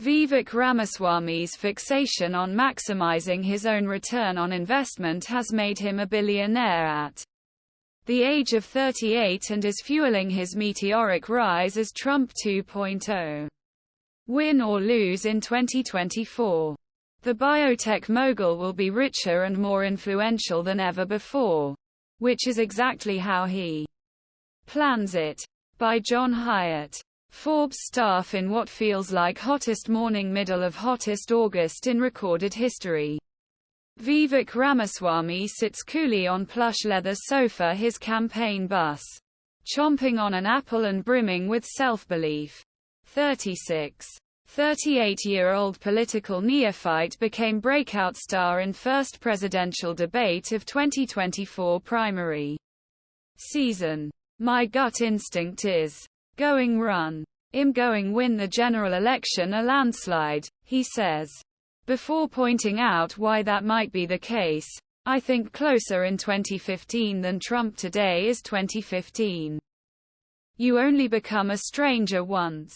Vivek Ramaswamy's fixation on maximizing his own return on investment has made him a billionaire at the age of 38 and is fueling his meteoric rise as Trump 2.0. Win or lose in 2024. The biotech mogul will be richer and more influential than ever before, which is exactly how he plans it. By John Hyatt. Forbes Staff In what feels like hottest morning, middle of hottest August in recorded history. Vivek Ramaswamy sits coolly on plush leather sofa his campaign bus, chomping on an apple and brimming with self-belief. 38-year-old political neophyte became breakout star in first presidential debate of 2024 primary season. My gut instinct is going run. I'm going win the general election a landslide, he says. Before pointing out why that might be the case, I think closer in 2015 than Trump today is 2015. You only become a stranger once.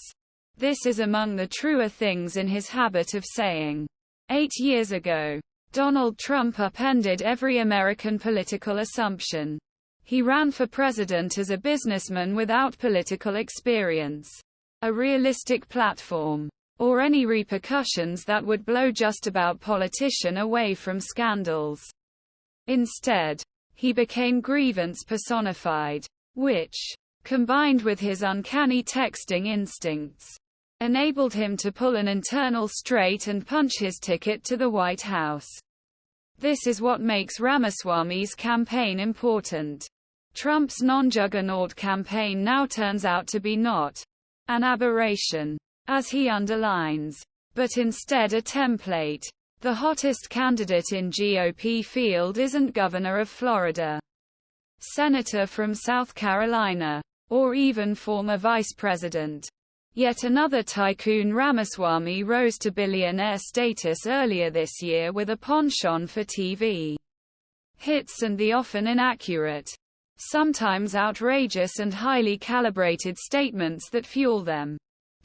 This is among the truer things in his habit of saying. 8 years ago, Donald Trump upended every American political assumption. He ran for president as a businessman without political experience, a realistic platform, or any repercussions that would blow just about politician away from scandals. Instead, he became grievance personified, which, combined with his uncanny texting instincts, enabled him to pull an internal straight and punch his ticket to the White House. This is what makes Ramaswamy's campaign important. Trump's non-juggernaut campaign now turns out to be not an aberration, as he underlines, but instead a template. The hottest candidate in GOP field isn't governor of Florida, senator from South Carolina, or even former vice president. Yet another tycoon. Ramaswamy rose to billionaire status earlier this year with a penchant for TV hits and the often inaccurate, sometimes outrageous and highly calibrated statements that fuel them.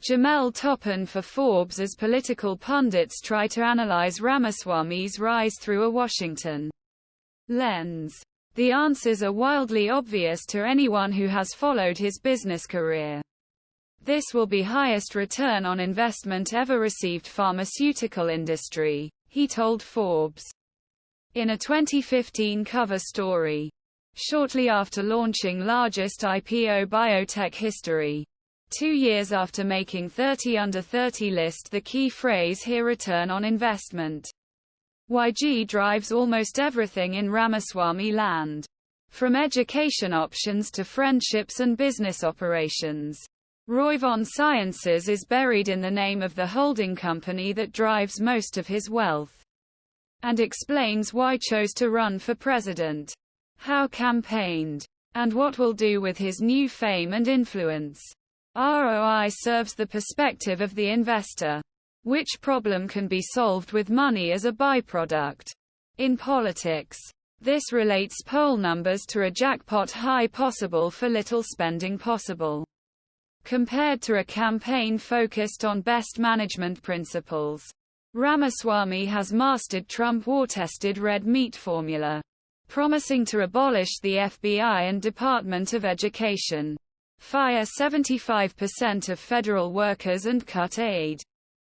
Jamel Toppin for Forbes as political pundits try to analyze Ramaswamy's rise through a Washington lens. The answers are wildly obvious to anyone who has followed his business career. This will be highest return on investment ever received pharmaceutical industry, he told Forbes in a 2015 cover story. Shortly after launching largest IPO biotech history. 2 years after making 30 under 30 list, the key phrase here: return on investment. YG drives almost everything in Ramaswamy land. From education options to friendships and business operations. Roivant Sciences is buried in the name of the holding company that drives most of his wealth. And explains why chose to run for president. How campaigned, and what will do with his new fame and influence. ROI serves the perspective of the investor. Which problem can be solved with money as a byproduct? In politics, this relates poll numbers to a jackpot high possible for little spending possible. Compared to a campaign focused on best management principles. Ramaswamy has mastered Trump war-tested red meat formula, promising to abolish the FBI and Department of Education, fire 75% of federal workers and cut aid.